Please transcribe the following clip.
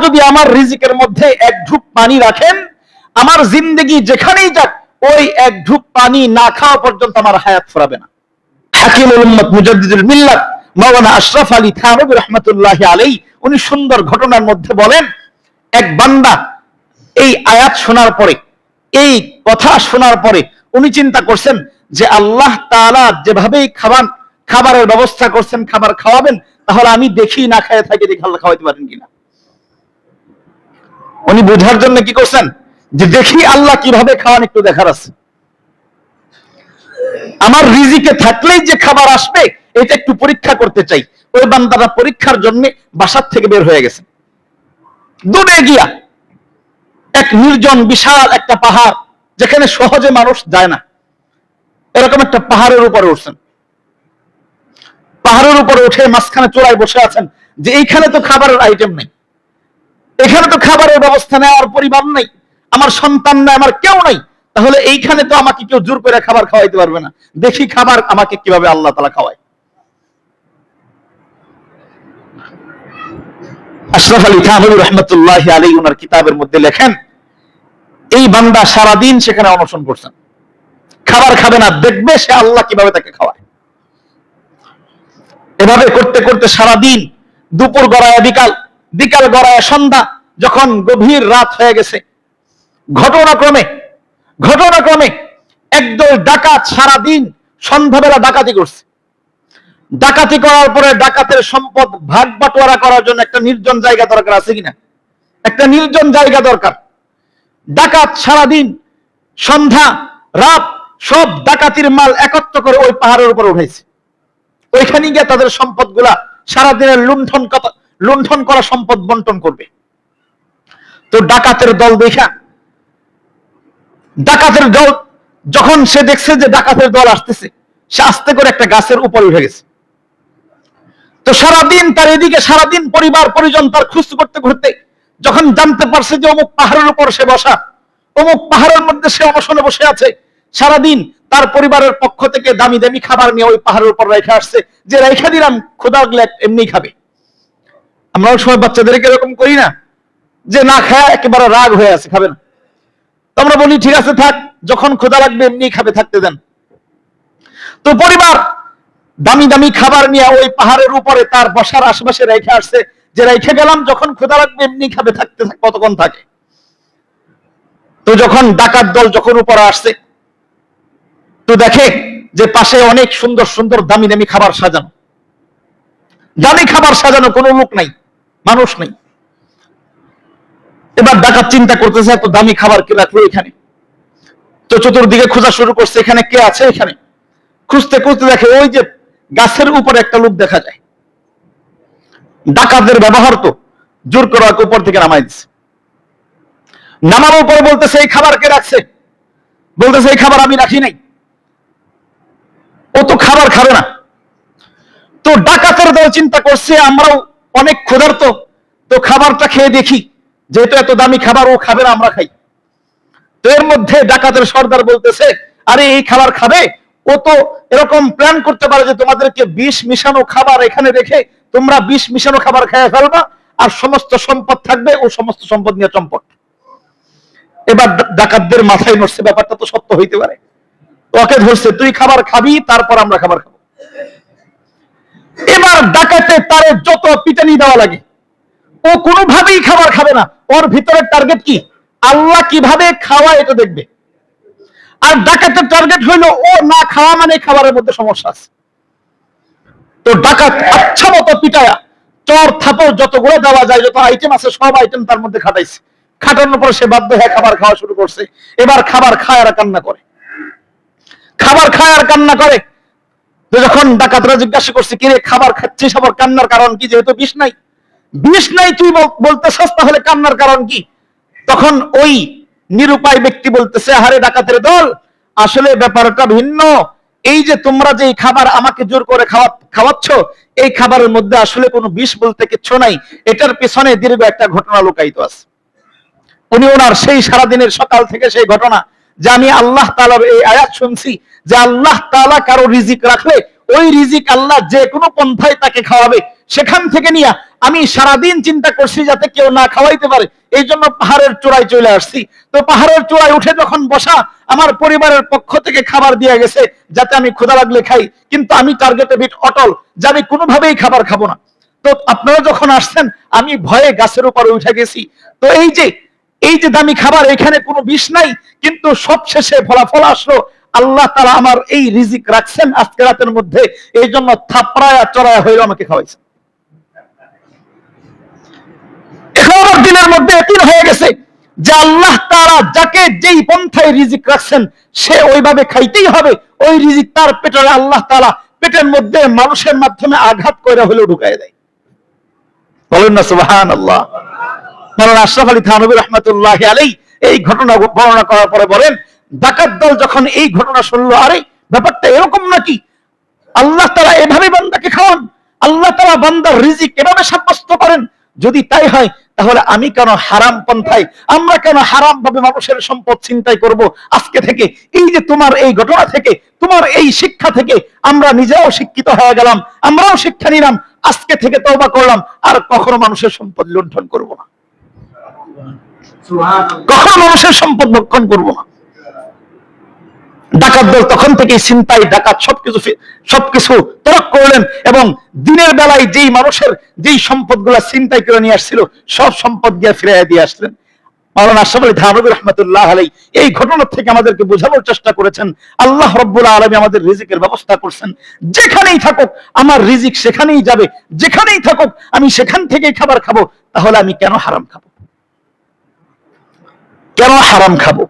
যদি আমার রিজিকের মধ্যে এক ঢুক পানি রাখেন, আমার জিন্দেগি যেখানেই যাক ওই এক ঢুক পানি না খাওয়া পর্যন্ত আমার হায়াত ফুরাবে না। হাকিমুল উম্মত মুজাদ্দিদুল মিল্লাত মাওলানা আশরাফ আলী থানভী রাহমাতুল্লাহি আলাইহি উনি সুন্দর ঘটনার মধ্যে বলেন, এক বান্দা এই আয়াত শোনার পরে, এই কথা শোনার পরে উনি চিন্তা করছেন যে আল্লাহ তাআলা যেভাবেই খাবারের ব্যবস্থা করছেন, খাবার খাওয়াবেন, তাহলে আমি দেখি না খেয়ে থাকি, দেখি আল্লাহ খাওয়াইতে পারেন কিনা। উনি বোঝার জন্য কি করছেন, যে দেখি আল্লাহ কিভাবে খাওয়ান, একটু দেখার আছে। আমার রিজিকে থাকলেই যে খাবার আসবে এটা একটু পরীক্ষা করতে চাই। ওই বান্দারা পরীক্ষার জন্য বাসার থেকে বের হয়ে গেছে। দূরে গিয়া এক নির্জন বিশাল একটা পাহাড়, যেখানে সহজে মানুষ যায় না, এরকম একটা পাহাড়ের উপরে উঠছেন। পাহাড়ের উপরে উঠে মাঝখানে চূড়ায় বসে আছেন যে এইখানে তো খাবারের আইটেম নেই, এখানে তো খাবারের ব্যবস্থা নেই, আমার পরিবার নাই, আমার সন্তান নাই, আমার কেউ নাই, তাহলে এইখানে তো আমাকে কেউ জোর করে খাবার খাওয়াইতে পারবে না, দেখি খাবার আমাকে কিভাবে আল্লাহ তাআলা খাওয়ায়। আশরাফ আলী থানভী রাহমাতুল্লাহি আলাইহি ওনার কিতাবের মধ্যে লেখেন, এই বান্দা সারাদিন সেখানে অনশন করছেন, খাবার খাবে না, দেখবে সে আল্লাহ কিভাবে তাকে খাওয়ায়। এভাবে করতে করতে সারাদিন, দুপুর গড়ায় বিকাল, বিকাল গড়ায় সন্ধ্যা, যখন গভীর রাত হয়ে গেছে, ঘটনাক্রমে একদল ডাকাত সারাদিন সন্ধ্যাবেলা ডাকাতি করছে। ডাকাতি করার পরে ডাকাতের সম্পদ ভাগ বাটোয়ারা করার জন্য একটা নির্জন জায়গা দরকার, আছে কিনা? একটা নির্জন জায়গা দরকার। ডাকাত সারাদিন সন্ধ্যা রাত সব ডাকাতির মাল একত্র করে ওই পাহাড়ের উপর উঠাইছে। ওইখানে গিয়ে তাদের সম্পদ গুলা সারাদিনের লুণ্ঠন করা সম্পদ বন্টন করবে। তো ডাকাতের দল যখন সে দেখছে যে ডাকাতের দল আসতেছে, সে আস্তে করে একটা গাছের উপরে উঠে গেছে। তো সারাদিন তার এদিকে, সারাদিন পরিবার পরিজন তার খুঁজ করতে করতে যখন জানতে পারছে যে অমুক পাহাড়ের উপর সে বসা, অমুক পাহাড়ের মধ্যে সে অনশনে বসে আছে, সারাদিন তার পরিবারের পক্ষ থেকে দামি দামি খাবার নিয়ে ওই পাহাড়ের উপর রেখে আসছে, যে রেখে দিলাম, ক্ষুধা লাগলে এমনি খাবে। আমরা ওই সময় বাচ্চাদেরকে এরকম করি না, যে না খায় একেবারে রাগ হয়ে আছে, খাবে না। তো আমরা বলি ঠিক আছে থাক, যখন ক্ষুধা লাগবে এমনি খাবে, থাকতে দেন। তো পরিবার দামি দামি খাবার নিয়ে ওই পাহাড়ের উপরে তার বসার আশেপাশে রেখে আসছে, যে রেখে গেলাম, যখন ক্ষুধা লাগবে এমনি খাবে, থাকতে কতক্ষণ থাকে। তো যখন ডাকাত দল যখন উপরে আসছে, তো দেখে যে পাশে অনেক সুন্দর সুন্দর দামি দামি খাবার সাজানো, কোনো লোক নাই, মানুষ নাই। এবার ডাকাত চিন্তা করতেছে এত দামি খাবার কে রাখলো এখানে। তো চতুর্দিকে খোঁজা শুরু করছে, এখানে কে আছে। এখানে খুঁজতে খুঁজতে দেখে ওই যে গাছের উপরে একটা লোক দেখা যায়। ডাকাতদের ব্যবহার তো জোর করে উপর থেকে নামাই দিচ্ছে। নামানোর পরে বলতেছে এই খাবার কে রাখছে? বলতেছে এই খাবার আমি রাখি নাই, ও তো খাবার খাবে না। তো ডাকাতের দল চিন্তা করছে আমরাও অনেক ক্ষুধার্ত, তো খাবারটা খেয়ে দেখি, যেহেতু এত দামি খাবার ও খাবে না, আমরা খাই। তো এর মধ্যে ডাকাতের সর্দার বলতেছে আরে এই খাবার খাবে, ও তো এরকম প্ল্যান করতে পারে যে তোমাদেরকে বিষ মিশানো খাবার এখানে রেখে তোমরা বিষ মিশানো খাবার খেয়ে ফেলবা, আর সমস্ত সম্পদ থাকবে, ও সমস্ত সম্পদ নিয়ে চম্পট। এবার ডাকাতদের মাথায় নড়ছে, ব্যাপারটা তো সত্য হইতে পারে। ওকে ধরছে, তুই খাবার খাবি, তারপর আমরা খাবার খাবো। এবার ডাকাতে তারে যত পিটানি দেওয়া লাগে, ও কোনোভাবেই খাবার খাবে না। ওর ভিতরের টার্গেট কি? আল্লাহ কিভাবে খাওয়া এটা দেখবে। আর ডাকাতের টার্গেট হইলো ও না খাওয়া মানে খাবারের মধ্যে সমস্যা আছে। তো ডাকাত আচ্ছা মতো পিটায়া চর থাপড় যতগুলো দেওয়া যায়, যত আইটেম আছে সব আইটেম তার মধ্যে খাটাইছে। খাটানোর পর সে বাধ্য হয়ে খাবার খাওয়া শুরু করছে। এবার খাবার খায় আর কান্না করে, খাবার খায় আর কান্না করে। তো যখন ডাকাতরা জিজ্ঞাসা করছে কিরে খাবার খাচ্ছিস, আবার কান্নার কারণ কি? যেহেতু বিষ নাই তুই বলতেছস, তাহলে কান্নার কারণ কি? তখন ওই নিরুপায় ব্যক্তি বলতেছে আরে ডাকাতের দল, আসলে ব্যাপারটা ভিন্ন। এই যে তোমরা যে খাবার আমাকে জোর করে খাওয়াচ্ছ, এই খাবারের মধ্যে আসলে কোনো বিষ বলতে কিচ্ছু নাই, এটার পেছনে দীর্ঘ একটা ঘটনা লুকায়িত আছে। উনি ওনার সেই সারাদিনের সকাল থেকে সেই ঘটনা, যে আমি আল্লাহ তাআলার এই আয়াত শুনছি যে আল্লাহ তাআলা কারো রিজিক রাখলে ওই রিজিক আল্লাহ যে কোনো পন্থায় তাকে খাওয়াবে, সেখান থেকে নিয়ে আমি সারাদিন চিন্তা করছি যাতে কেউ না খাওয়াইতে পারে, এই জন্য পাহাড়ের চূড়ায় চলে আসছি। তো পাহাড়ের চূড়ায় উঠে যখন বসা, আমার পরিবারের পক্ষ থেকে খাবার দিয়ে গেছে যাতে আমি ক্ষুধা লাগলে খাই, কিন্তু আমি টার্গেটে বিট অটল যে আমি কোনোভাবেই খাবার খাবো না। তো আপনারা যখন আসছেন আমি ভয়ে গাছের উপরে উঠে গেছি। তো এই যে দামি খাবার, এখানে কোনো বিষ নাই, কিন্তু সবশেষে ফলাফল আসলো আল্লাহ তাআলা আমার এই রিজিক রাখছেন আজকে রাতের মধ্যে, এই জন্য থাপড়ায়া চড়ায়া হইল আমাকে খাওয়াইছে। এখন আমার দিনের মধ্যে এতিন হয়ে গেছে যে আল্লাহ তাআলা যাকে যেই পন্থায় রিজিক রাখছেন সে ওইভাবে খাইতেই হবে। ওই রিজিক তার পেটে আল্লাহ তাআলা পেটের মধ্যে মানুষের মাধ্যমে আঘাত করে হলেও ঢুকায় দেয়। বলেন না সুবহানাল্লাহ। মাওলানা আশরাফ আলী থানভী রাহমাতুল্লাহি আলাইহি এই ঘটনা বর্ণনা করার পরে বলেন, ডাকাত দল যখন এই ঘটনা শুনলো, আরে ব্যাপারটা এরকম নাকি, আল্লাহ তাআলা এভাবে বান্দাকে খাওয়ান, আল্লাহ তাআলা বান্দার রিজিক এভাবে সাব্যস্ত করেন, যদি তাই হয় তাহলে আমি কেন হারাম পন্থায়, আমরা কেন হারাম ভাবে মানুষের সম্পদ ছিনতাই করব? আজকে থেকে এই যে তোমার এই ঘটনা থেকে, তোমার এই শিক্ষা থেকে আমরা নিজেরাও শিক্ষিত হয়ে গেলাম, আমরাও শিক্ষা নিলাম, আজকে থেকে তওবা করলাম, আর কখনো মানুষের সম্পদ লুণ্ঠন করব না, কখনো মানুষের সম্পদ ভক্ষণ করব না। ডাকাত দল তখন থেকে ছিনতাই ডাকাত সবকিছু তরক করলেন এবং দিনের বেলায় যেই মানুষের যেই সম্পদগুলা ছিনতাই করে নিয়ে আসছিল সব সম্পদ গিয়ে ফিরিয়ে দিয়ে আসলেন। মাওলানা আশরাফ আলী থানভী রাহমাতুল্লাহ আলাইহি এই ঘটনা থেকে আমাদেরকে বোঝানোর চেষ্টা করেছেন আল্লাহ রাব্বুল আলামিন আমাদের রিজিকের ব্যবস্থা করছেন। যেখানেই থাকুক আমার রিজিক সেখানেই যাবে, যেখানেই থাকুক আমি সেখান থেকেই খাবার খাবো, তাহলে আমি কেন হারাম খাবো? কেন হারাম খাবো?